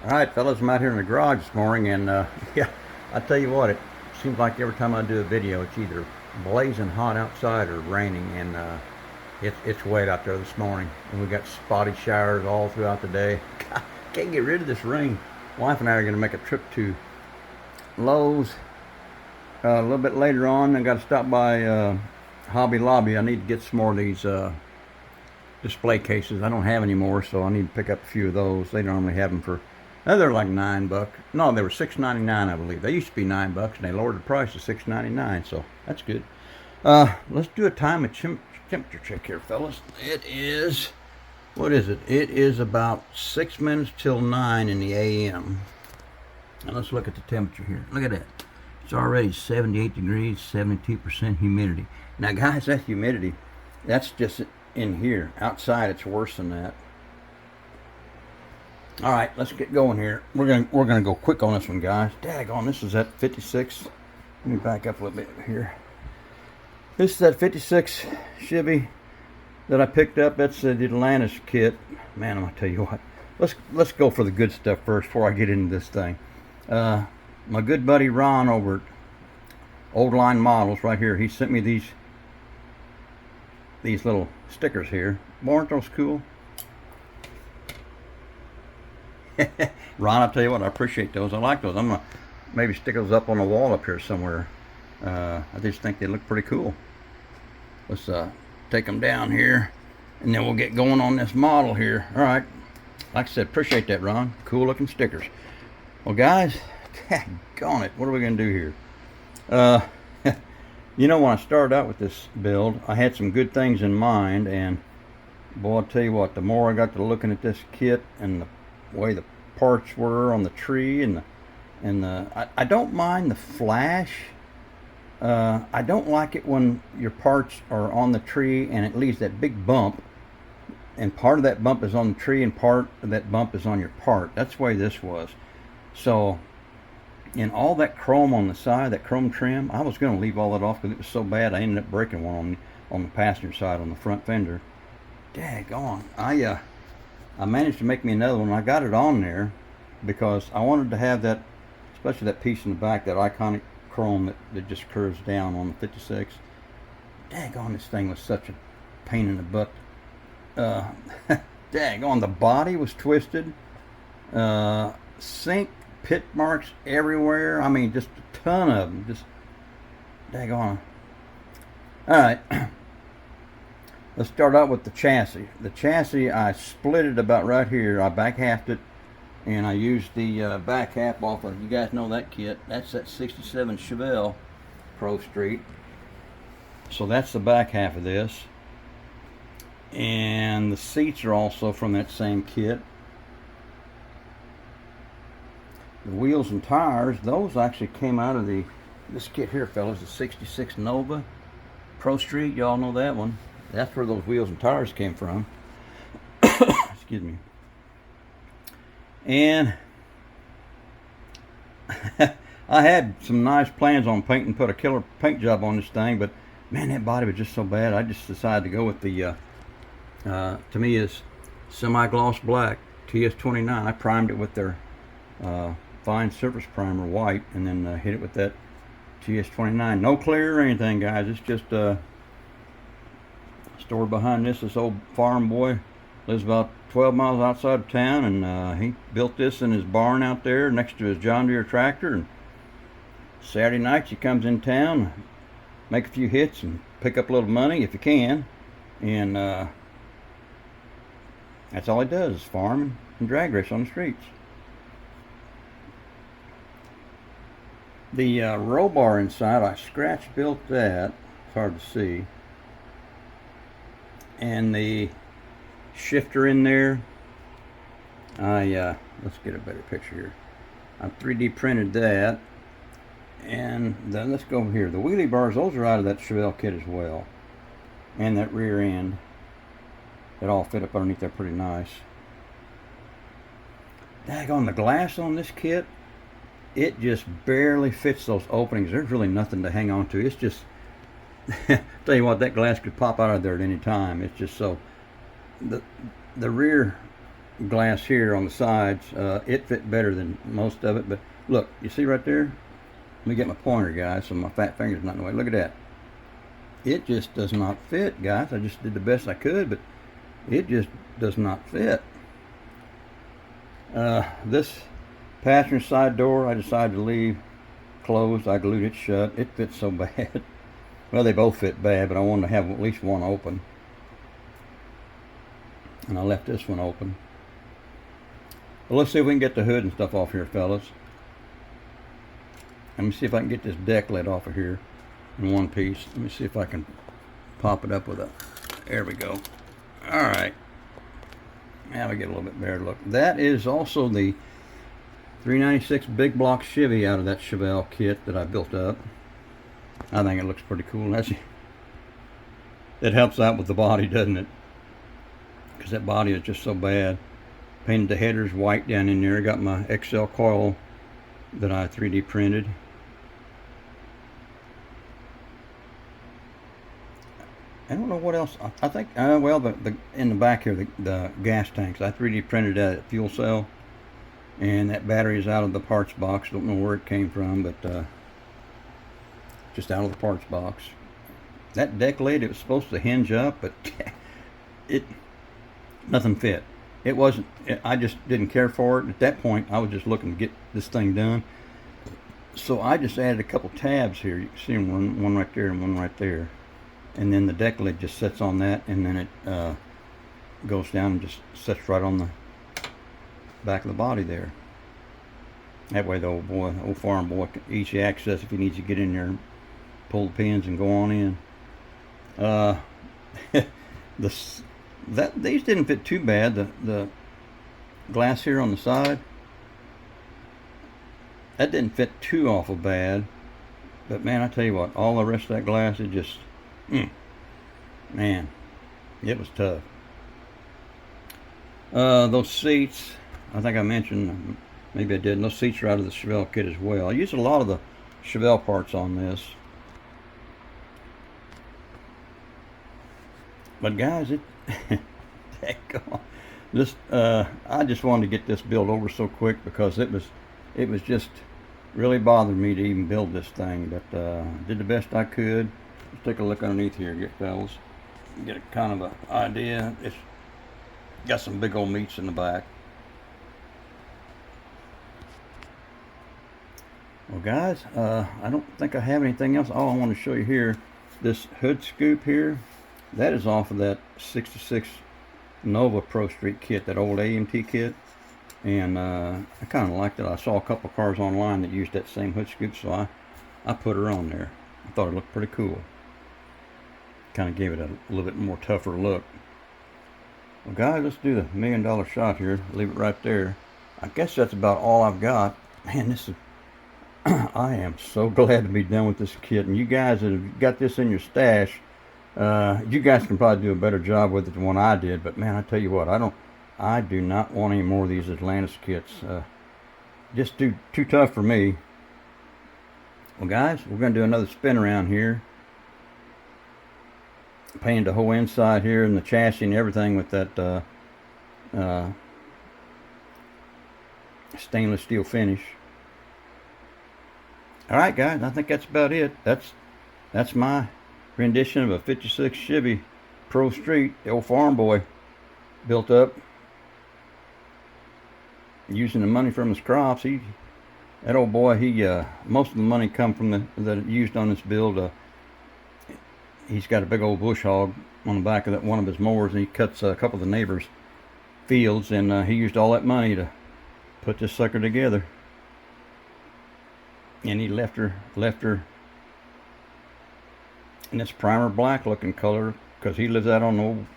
All right, fellas, I'm out here in the garage this morning, and yeah, I tell you what, it seems like every time I do a video, it's either blazing hot outside or raining, and it's wet out there this morning, and we got spotty showers all throughout the day. God, can't get rid of this rain. Wife and I are going to make a trip to Lowe's a little bit later on. I got to stop by Hobby Lobby. I need to get some more of these display cases. I don't have any more, so I need to pick up a few of those. They normally have them for they're like $9. No, they were $6.99, I believe. They used to be $9, and they lowered the price to $6.99. So that's good. Let's do a time of temperature check here, fellas. It is, what is it? It is about 6 minutes till 9 in the a.m. And let's look at the temperature here. Look at that. It's already 78 degrees, 72% humidity. Now, guys, that humidity, that's just in here. Outside, it's worse than that. All right, let's get going here. We're gonna go quick on this one, guys. Daggone, this is at 56. Let me back up a little bit here. This is that 56 Chevy that I picked up. That's the Atlantis kit. Man, I'm gonna tell you what. Let's go for the good stuff first before I get into this thing. My good buddy Ron over at Old Line Models right here. He sent me these little stickers here. Aren't those cool? Ron, I'll tell you what, I appreciate those. I like those. I'm gonna maybe stick those up on the wall up here somewhere. I just think they look pretty cool. Let's take them down here, and then we'll get going on this model here. All right. Like I said, appreciate that, Ron. Cool looking stickers. Well, guys, daggone it, what are we gonna do here? You know, when I started out with this build, I had some good things in mind, and boy, I'll tell you what, the more I got to looking at this kit and the way the parts were on the tree and I don't mind the flash. I don't like it when your parts are on the tree and it leaves that big bump, and part of that bump is on the tree and part of that bump is on your part. That's the way this was. So, in all that chrome on the side, that chrome trim, I was going to leave all that off because it was so bad. I ended up breaking one on the passenger side on the front fender. Daggone. I managed to make me another one. I got it on there because I wanted to have that, especially that piece in the back, that iconic chrome that just curves down on the 56. Daggone, this thing was such a pain in the butt. Daggone, the body was twisted. Sink pit marks everywhere. I mean, just a ton of them. Just daggone. All right. Let's start out with the chassis. The chassis, I split it about right here. I back halved it, and I used the back half off of, you guys know that kit. That's that 67 Chevy Pro Street. So that's the back half of this. And the seats are also from that same kit. The wheels and tires, those actually came out of this kit here, fellas, the 66 Nova Pro Street. Y'all know that one. That's where those wheels and tires came from. Excuse me. And I had some nice plans on painting, put a killer paint job on this thing, but man, that body was just so bad. I just decided to go with the, to me, is semi-gloss black TS29. I primed it with their fine surface primer white, and then hit it with that TS29. No clear or anything, guys. It's just stored behind this old farm boy lives about 12 miles outside of town, and he built this in his barn out there next to his John Deere tractor. And Saturday nights he comes in town, make a few hits and pick up a little money if you can, and that's all he does is farm and drag race on the streets. The roll bar inside, I scratch built that. It's hard to see. And the shifter in there, let's get a better picture here. I 3D printed that. And then let's go over here. The wheelie bars, those are out of that Chevelle kit as well. And that rear end. It all fit up underneath there pretty nice. Daggone, the glass on this kit, it just barely fits those openings. There's really nothing to hang on to. It's just, tell you what, that glass could pop out of there at any time. It's just so, the rear glass here on the sides, it fit better than most of it. But look, you see right there? Let me get my pointer, guys, so my fat finger's not in the way. Look at that. It just does not fit, guys. I just did the best I could, but it just does not fit. This passenger side door, I decided to leave closed. I glued it shut. It fits so bad. Well, they both fit bad, but I wanted to have at least one open. And I left this one open. Well, let's see if we can get the hood and stuff off here, fellas. Let me see if I can get this deck lid off of here in one piece. Let me see if I can pop it up with a... There we go. Alright. Now we get a little bit better look. That is also the 396 big block Chevy out of that Chevelle kit that I built up. I think it looks pretty cool. It helps out with the body, doesn't it? Because that body is just so bad. Painted the headers white down in there. Got my XL coil that I 3D printed. I don't know what else. I think, well, in the back here, the gas tanks. I 3D printed that fuel cell. And that battery is out of the parts box. Don't know where it came from, but just out of the parts box. That deck lid, it was supposed to hinge up, but nothing fit. It wasn't, I just didn't care for it. At that point, I was just looking to get this thing done. So I just added a couple tabs here. You can see them, one right there and one right there. And then the deck lid just sits on that, and then it goes down and just sits right on the back of the body there. That way the old farm boy, easy access if he needs to get in there and pull the pins and go on in. These didn't fit too bad. The glass here on the side, that didn't fit too awful bad. But man, I tell you what, all the rest of that glass, it just, man, it was tough. Those seats, I think I mentioned, maybe I didn't, those seats are out of the Chevelle kit as well. I used a lot of the Chevelle parts on this. But guys, this I just wanted to get this build over so quick because it was just really bothering me to even build this thing. But did the best I could. Let's take a look underneath here, fellas. Get a kind of an idea. It's got some big old meats in the back. Well, guys, I don't think I have anything else. All I want to show you here, this hood scoop here. That is off of that 66 Nova Pro Street kit, that old AMT kit. And I kind of liked it. I saw a couple cars online that used that same hood scoop, so I put her on there. I thought it looked pretty cool. Kind of gave it a little bit more tougher look. Well, guys, let's do the $1 million shot here. Leave it right there. I guess that's about all I've got. Man, this is... I am so glad to be done with this kit. And you guys that have got this in your stash, you guys can probably do a better job with it than what I did. But man, I tell you what, I do not want any more of these Atlantis kits. Just too tough for me. Well, guys, we're going to do another spin around here. Painted the whole inside here and the chassis and everything with that stainless steel finish. All right, guys, I think that's about it. That's my rendition of a 56 Chevy Pro Street, the old farm boy, built up using the money from his crops. That old boy, most of the money come from that used on this build. He's got a big old bush hog on the back of one of his mowers, and he cuts a couple of the neighbors' fields, and he used all that money to put this sucker together. And he left her in this primer black looking color because he lives out on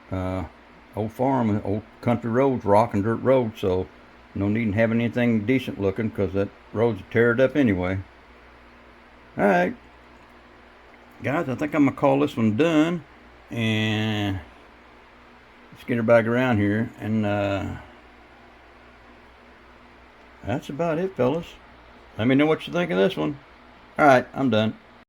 the old farm, old country roads, rock and dirt roads, so no need in having anything decent looking because that road's teared up anyway. Alright, guys, I think I'm gonna call this one done, and let's get her back around here, and that's about it, fellas. Let me know what you think of this one. Alright, I'm done.